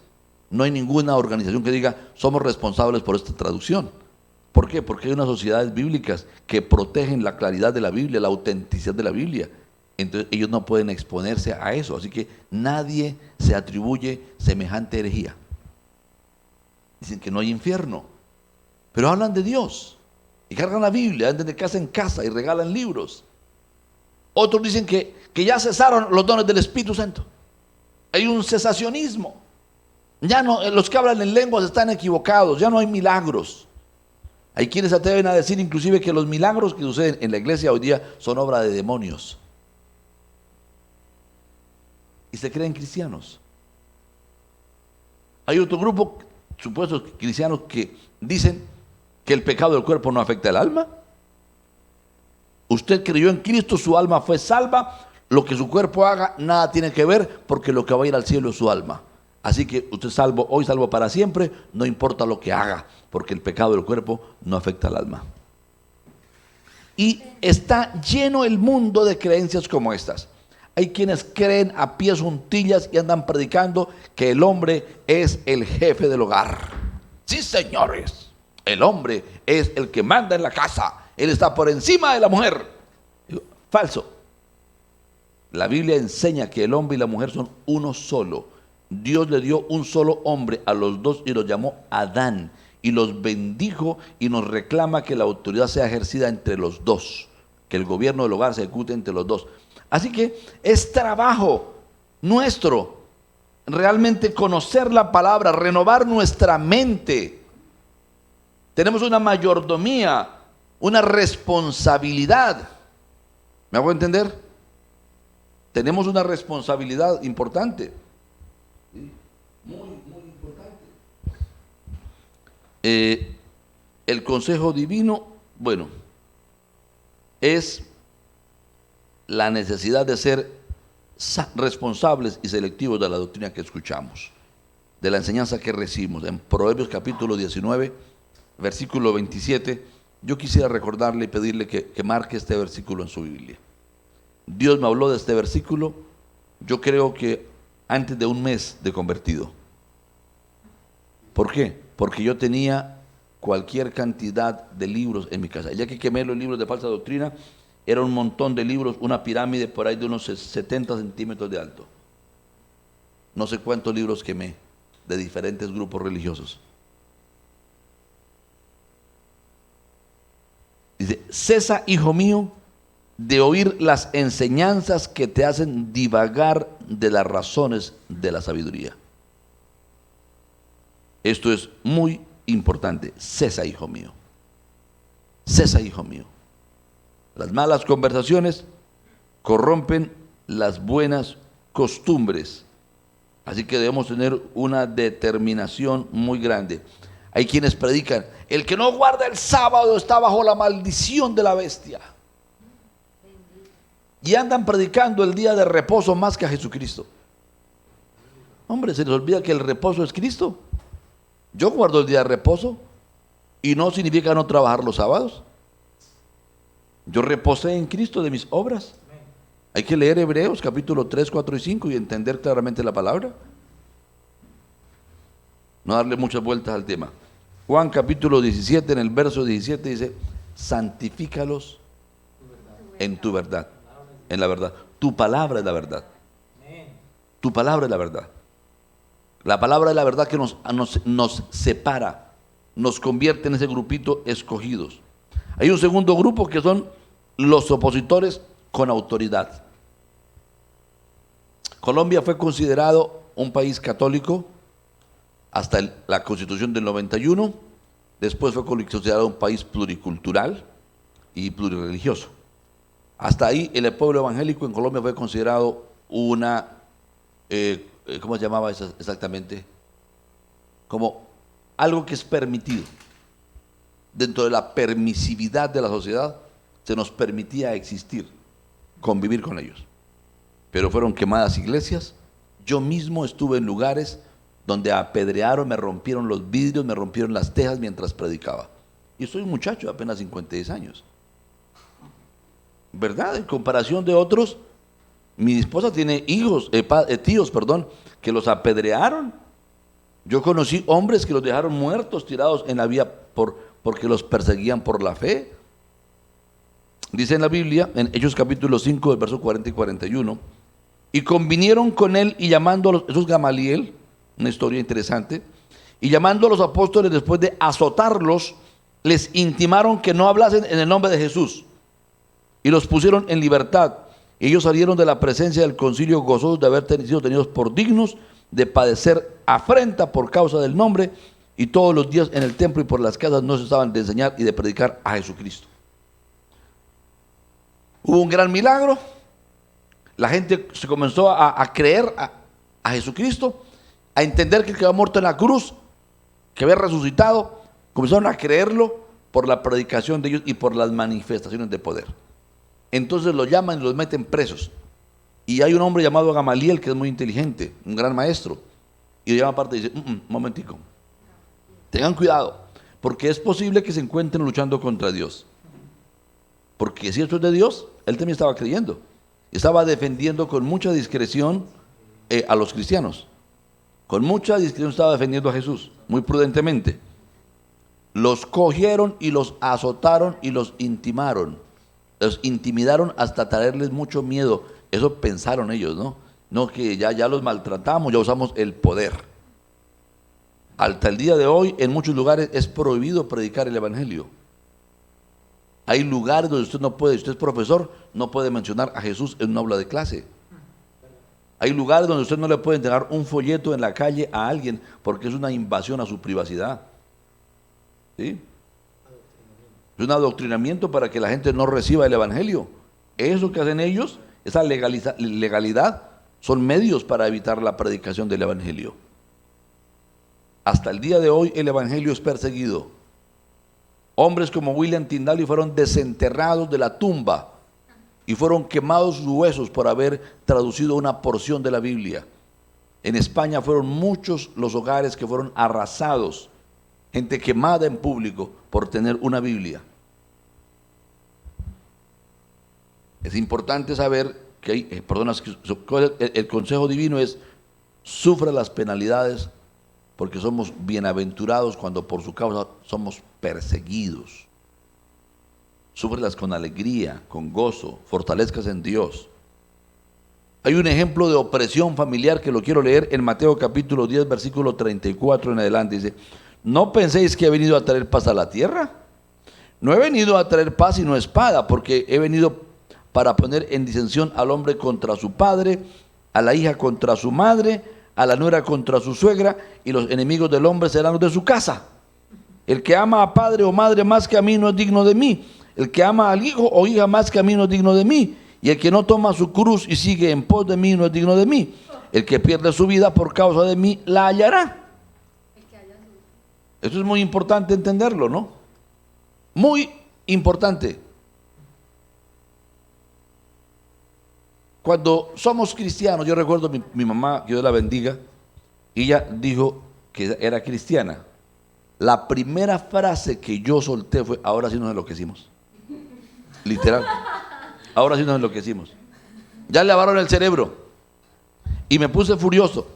No hay ninguna organización que diga, somos responsables por esta traducción. ¿Por qué? Porque hay unas sociedades bíblicas que protegen la claridad de la Biblia, la autenticidad de la Biblia. Entonces ellos no pueden exponerse a eso. Así que nadie se atribuye semejante herejía. Dicen que no hay infierno, pero hablan de Dios y cargan la Biblia, andan de casa en casa y regalan libros. Otros dicen que ya cesaron los dones del Espíritu Santo. Hay un cesacionismo. Ya no, los que hablan en lenguas están equivocados, ya no hay milagros. Hay quienes se atreven a decir inclusive que los milagros que suceden en la iglesia hoy día son obra de demonios. Y se creen cristianos. Hay otro grupo, supuestos cristianos, que dicen que el pecado del cuerpo no afecta al alma. Usted creyó en Cristo, su alma fue salva. Lo que su cuerpo haga nada tiene que ver, porque lo que va a ir al cielo es su alma. Así que usted es salvo hoy, salvo para siempre, no importa lo que haga, porque el pecado del cuerpo no afecta al alma. Y está lleno el mundo de creencias como estas. Hay quienes creen a pies juntillas y andan predicando que el hombre es el jefe del hogar. Sí, señores, el hombre es el que manda en la casa. Él está por encima de la mujer. Falso. La Biblia enseña que el hombre y la mujer son uno solo. Dios le dio un solo hombre a los dos y los llamó Adán. Y los bendijo y nos reclama que la autoridad sea ejercida entre los dos. Que el gobierno del hogar se ejecute entre los dos. Así que es trabajo nuestro realmente conocer la palabra, renovar nuestra mente. Tenemos una mayordomía, una responsabilidad. ¿Me hago entender? Tenemos una responsabilidad importante. Muy importante. El consejo divino, bueno, es la necesidad de ser responsables y selectivos de la doctrina que escuchamos, de la enseñanza que recibimos. En Proverbios capítulo 19, versículo 27, yo quisiera recordarle y pedirle que marque este versículo en su Biblia. Dios me habló de este versículo, yo creo que antes de un mes de convertido. ¿Por qué? Porque yo tenía cualquier cantidad de libros en mi casa. Ya que quemé los libros de falsa doctrina, era un montón de libros, una pirámide por ahí de unos 70 centímetros de alto. No sé cuántos libros quemé de diferentes grupos religiosos. Dice, cesa, hijo mío, de oír las enseñanzas que te hacen divagar de las razones de la sabiduría. Esto es muy importante. Cesa, hijo mío. Cesa, hijo mío. Las malas conversaciones corrompen las buenas costumbres. Así que debemos tener una determinación muy grande. Hay quienes predican, el que no guarda el sábado está bajo la maldición de la bestia. Y andan predicando el día de reposo más que a Jesucristo. Hombre, se les olvida que el reposo es Cristo. Yo guardo el día de reposo y no significa no trabajar los sábados. Yo reposé en Cristo de mis obras. Hay que leer Hebreos capítulo 3, 4 y 5 y entender claramente la palabra. No darle muchas vueltas al tema. Juan capítulo 17, en el verso 17 dice, santifícalos en tu verdad, en la verdad. Tu palabra es la verdad. Tu palabra es la verdad. La palabra es la verdad que nos separa, nos convierte en ese grupito escogidos. Hay un segundo grupo que son los opositores con autoridad. Colombia fue considerado un país católico hasta la Constitución del 91, después fue considerado un país pluricultural y plurireligioso. Hasta ahí el pueblo evangélico en Colombia fue considerado una, ¿cómo se llamaba eso exactamente? Como algo que es permitido. Dentro de la permisividad de la sociedad se nos permitía existir, convivir con ellos. Pero fueron quemadas iglesias. Yo mismo estuve en lugares donde apedrearon, me rompieron los vidrios, me rompieron las tejas mientras predicaba. Y soy un muchacho de apenas 56 años. ¿Verdad? En comparación de otros, mi esposa tiene tíos, que los apedrearon. Yo conocí hombres que los dejaron muertos, tirados en la vía porque los perseguían por la fe. Dice en la Biblia, en Hechos capítulo 5, del verso 40 y 41, y convinieron con él y llamándolos, eso es Gamaliel, una historia interesante, y llamando a los apóstoles después de azotarlos, les intimaron que no hablasen en el nombre de Jesús y los pusieron en libertad. Ellos salieron de la presencia del concilio gozosos de haber sido tenidos por dignos de padecer afrenta por causa del nombre, y todos los días en el templo y por las casas no cesaban de enseñar y de predicar a Jesucristo. Hubo un gran milagro, la gente se comenzó a creer a Jesucristo, a entender que él quedó muerto en la cruz, que había resucitado, comenzaron a creerlo por la predicación de ellos y por las manifestaciones de poder. Entonces los llaman y los meten presos. Y hay un hombre llamado Gamaliel que es muy inteligente, un gran maestro, y le llama aparte y dice, momentico, tengan cuidado, porque es posible que se encuentren luchando contra Dios. Porque si esto es de Dios, él también estaba creyendo. Estaba defendiendo con mucha discreción a los cristianos. Con mucha discreción estaba defendiendo a Jesús, muy prudentemente. Los cogieron y los azotaron y los intimaron. Los intimidaron hasta traerles mucho miedo. Eso pensaron ellos, ¿no? No que ya los maltratamos, ya usamos el poder. Hasta el día de hoy, en muchos lugares es prohibido predicar el evangelio. Hay lugares donde usted no puede, si usted es profesor, no puede mencionar a Jesús en un aula de clase. Hay lugares donde usted no le puede entregar un folleto en la calle a alguien porque es una invasión a su privacidad. ¿Sí? Es un adoctrinamiento para que la gente no reciba el evangelio. Eso que hacen ellos, esa legalidad, son medios para evitar la predicación del evangelio. Hasta el día de hoy el evangelio es perseguido. Hombres como William Tyndale fueron desenterrados de la tumba y fueron quemados sus huesos por haber traducido una porción de la Biblia. En España fueron muchos los hogares que fueron arrasados gente quemada en público por tener una Biblia. Es importante saber que hay, el consejo divino es: sufra las penalidades, porque somos bienaventurados cuando por su causa somos perseguidos. Súfrelas con alegría, con gozo, fortalezcas en Dios. Hay un ejemplo de opresión familiar que lo quiero leer en Mateo capítulo 10, versículo 34 en adelante. Dice: no penséis que he venido a traer paz a la tierra. No he venido a traer paz sino espada, porque he venido para poner en disensión al hombre contra su padre, a la hija contra su madre, a la nuera contra su suegra, y los enemigos del hombre serán los de su casa. El que ama a padre o madre más que a mí no es digno de mí. El que ama al hijo o hija más que a mí no es digno de mí. Y el que no toma su cruz y sigue en pos de mí no es digno de mí. El que pierde su vida por causa de mí la hallará. Esto es muy importante entenderlo, ¿no? Muy importante. Cuando somos cristianos, yo recuerdo mi mamá, que Dios la bendiga, ella dijo que era cristiana. La primera frase que yo solté fue: ahora sí nos enloquecimos. Literal. Ahora sí nos enloquecimos. Ya le lavaron el cerebro. Y me puse furioso.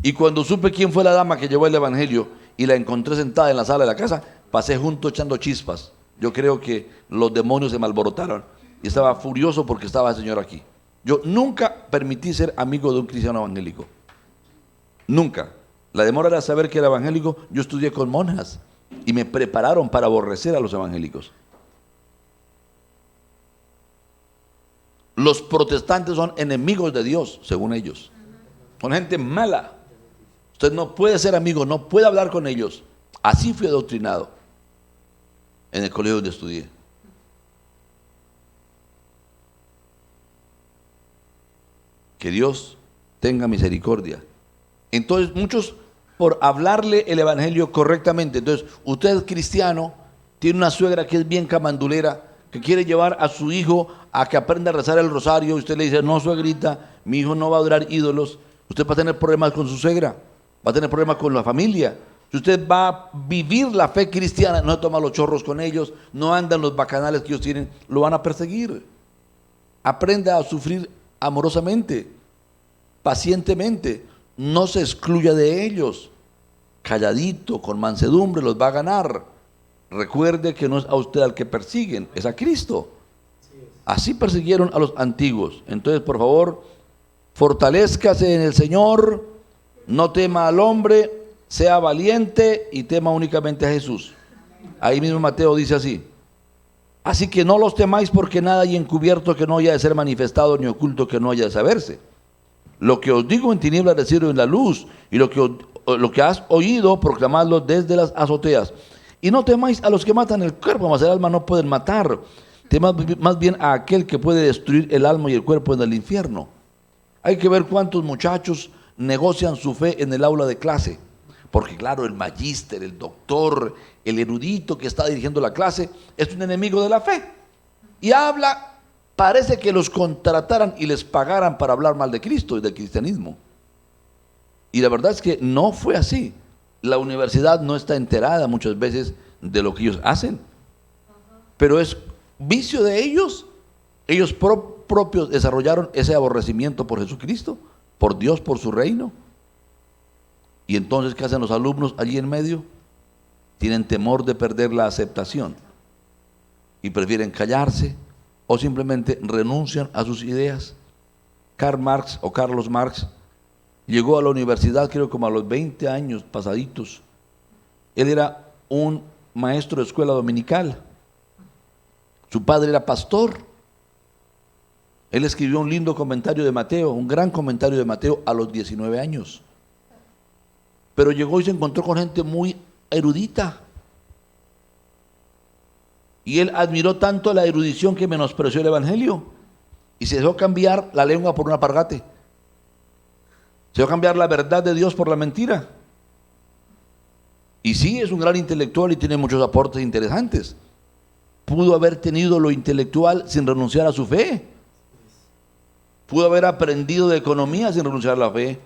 Y cuando supe quién fue la dama que llevó el evangelio y la encontré sentada en la sala de la casa, pasé junto echando chispas. Yo creo que los demonios se me alborotaron. Y estaba furioso porque estaba el Señor aquí. Yo nunca permití ser amigo de un cristiano evangélico. Nunca. La demora era saber que era evangélico. Yo estudié con monjas y me prepararon para aborrecer a los evangélicos. Los protestantes son enemigos de Dios, según ellos. Son gente mala. Usted no puede ser amigo, no puede hablar con ellos. Así fui adoctrinado en el colegio donde estudié. Que Dios tenga misericordia. Entonces, muchos, por hablarle el evangelio correctamente, entonces, usted es cristiano, tiene una suegra que es bien camandulera, que quiere llevar a su hijo a que aprenda a rezar el rosario, y usted le dice: no, suegrita, mi hijo no va a adorar ídolos. Usted va a tener problemas con su suegra, va a tener problemas con la familia. Si usted va a vivir la fe cristiana, no toma los chorros con ellos, no anda en los bacanales que ellos tienen, lo van a perseguir. Aprenda a sufrir amorosamente, pacientemente, no se excluya de ellos, calladito, con mansedumbre, los va a ganar. Recuerde que no es a usted al que persiguen, es a Cristo. Así persiguieron a los antiguos. Entonces, por favor, fortalézcase en el Señor, no tema al hombre, sea valiente y tema únicamente a Jesús. Ahí mismo Mateo dice así: así que no los temáis, porque nada hay encubierto que no haya de ser manifestado, ni oculto que no haya de saberse. Lo que os digo en tinieblas, decirlo en la luz, y lo que has oído, proclamadlo desde las azoteas. Y no temáis a los que matan el cuerpo, mas el alma no pueden matar. Temad más bien a aquel que puede destruir el alma y el cuerpo en el infierno. Hay que ver cuántos muchachos negocian su fe en el aula de clase. Porque claro, el magíster, el doctor, el erudito que está dirigiendo la clase es un enemigo de la fe. Y habla, parece que los contrataran y les pagaran para hablar mal de Cristo y del cristianismo. Y la verdad es que no fue así. La universidad no está enterada muchas veces de lo que ellos hacen. Pero es vicio de ellos. Ellos propios desarrollaron ese aborrecimiento por Jesucristo, por Dios, por su reino. Y entonces, ¿qué hacen los alumnos allí en medio? Tienen temor de perder la aceptación y prefieren callarse o simplemente renuncian a sus ideas. Karl Marx o Carlos Marx llegó a la universidad, creo, como a los 20 años pasaditos. Él era un maestro de escuela dominical. Su padre era pastor. Él escribió un lindo comentario de Mateo, un gran comentario de Mateo a los 19 años. Pero llegó y se encontró con gente muy erudita. Y él admiró tanto la erudición que menospreció el evangelio. Y se dejó cambiar la lengua por un alpargate. Se dejó cambiar la verdad de Dios por la mentira. Y sí, es un gran intelectual y tiene muchos aportes interesantes. Pudo haber tenido lo intelectual sin renunciar a su fe. Pudo haber aprendido de economía sin renunciar a la fe.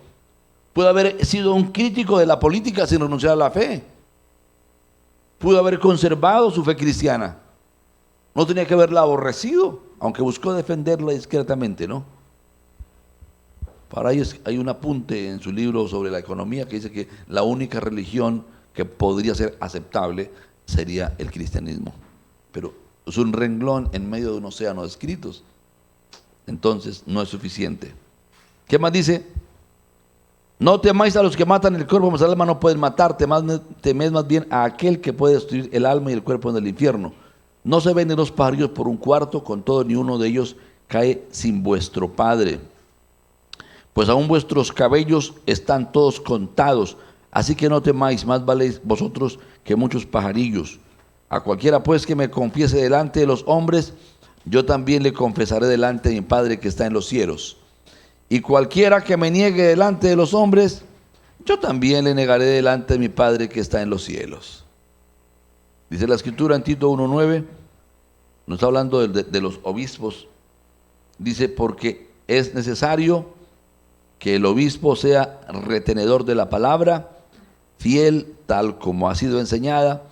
Pudo haber sido un crítico de la política sin renunciar a la fe. pudo haber conservado su fe cristiana. No tenía que haberla aborrecido, aunque buscó defenderla discretamente, ¿no? Para ellos hay un apunte en su libro sobre la economía que dice que la única religión que podría ser aceptable sería el cristianismo. Pero es un renglón en medio de un océano de escritos. Entonces no es suficiente. ¿Qué más dice? No temáis a los que matan el cuerpo, mas el alma no pueden matar. Temed más bien a aquel que puede destruir el alma y el cuerpo en el infierno. No se venden los pajarillos por un cuarto, con todo ni uno de ellos cae sin vuestro Padre. Pues aún vuestros cabellos están todos contados, así que no temáis, más valéis vosotros que muchos pajarillos. A cualquiera pues que me confiese delante de los hombres, yo también le confesaré delante de mi Padre que está en los cielos. Y cualquiera que me niegue delante de los hombres, yo también le negaré delante de mi Padre que está en los cielos. Dice la Escritura en Tito 1:9, nos está hablando de los obispos. Dice, porque es necesario que el obispo sea retenedor de la palabra, fiel tal como ha sido enseñada,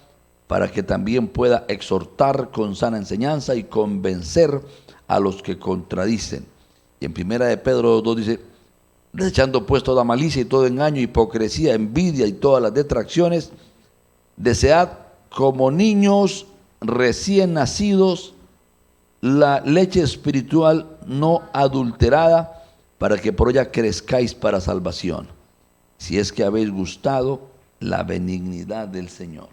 para que también pueda exhortar con sana enseñanza y convencer a los que contradicen. Y en primera de Pedro 2 dice, desechando pues toda malicia y todo engaño, hipocresía, envidia y todas las detracciones, desead como niños recién nacidos la leche espiritual no adulterada, para que por ella crezcáis para salvación, si es que habéis gustado la benignidad del Señor.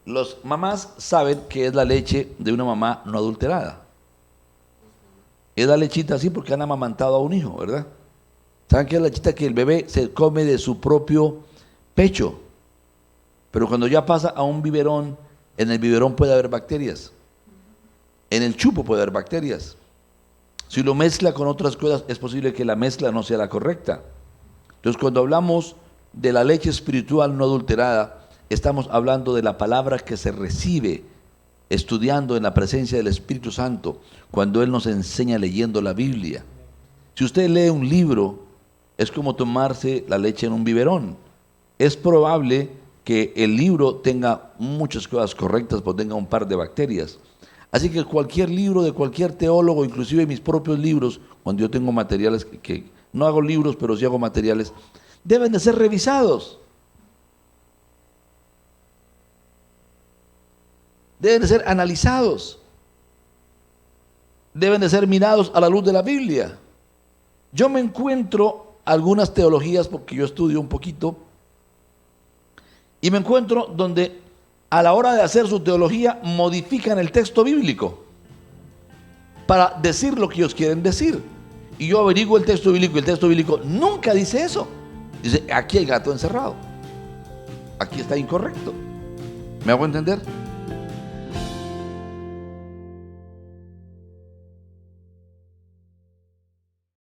Los mamás saben que es la leche de una mamá no adulterada. Es la lechita así porque han amamantado a un hijo, ¿verdad? Saben que es la lechita que el bebé se come de su propio pecho. Pero cuando ya pasa a un biberón, en el biberón puede haber bacterias. En el chupo puede haber bacterias. Si lo mezcla con otras cosas, es posible que la mezcla no sea la correcta. Entonces, cuando hablamos de la leche espiritual no adulterada, estamos hablando de la palabra que se recibe estudiando en la presencia del Espíritu Santo, cuando Él nos enseña leyendo la Biblia. Si usted lee un libro, es como tomarse la leche en un biberón. Es probable que el libro tenga muchas cosas correctas, pero tenga un par de bacterias. Así que cualquier libro de cualquier teólogo, inclusive mis propios libros, cuando yo tengo materiales que no hago libros, pero sí hago materiales, deben de ser revisados. Deben de ser analizados. Deben de ser mirados a la luz de la Biblia. Yo me encuentro algunas teologías, porque yo estudio un poquito, y me encuentro donde a la hora de hacer su teología modifican el texto bíblico para decir lo que ellos quieren decir. Y yo averiguo el texto bíblico y el texto bíblico nunca dice eso. Dice, aquí hay gato encerrado. Aquí está incorrecto. ¿Me hago entender?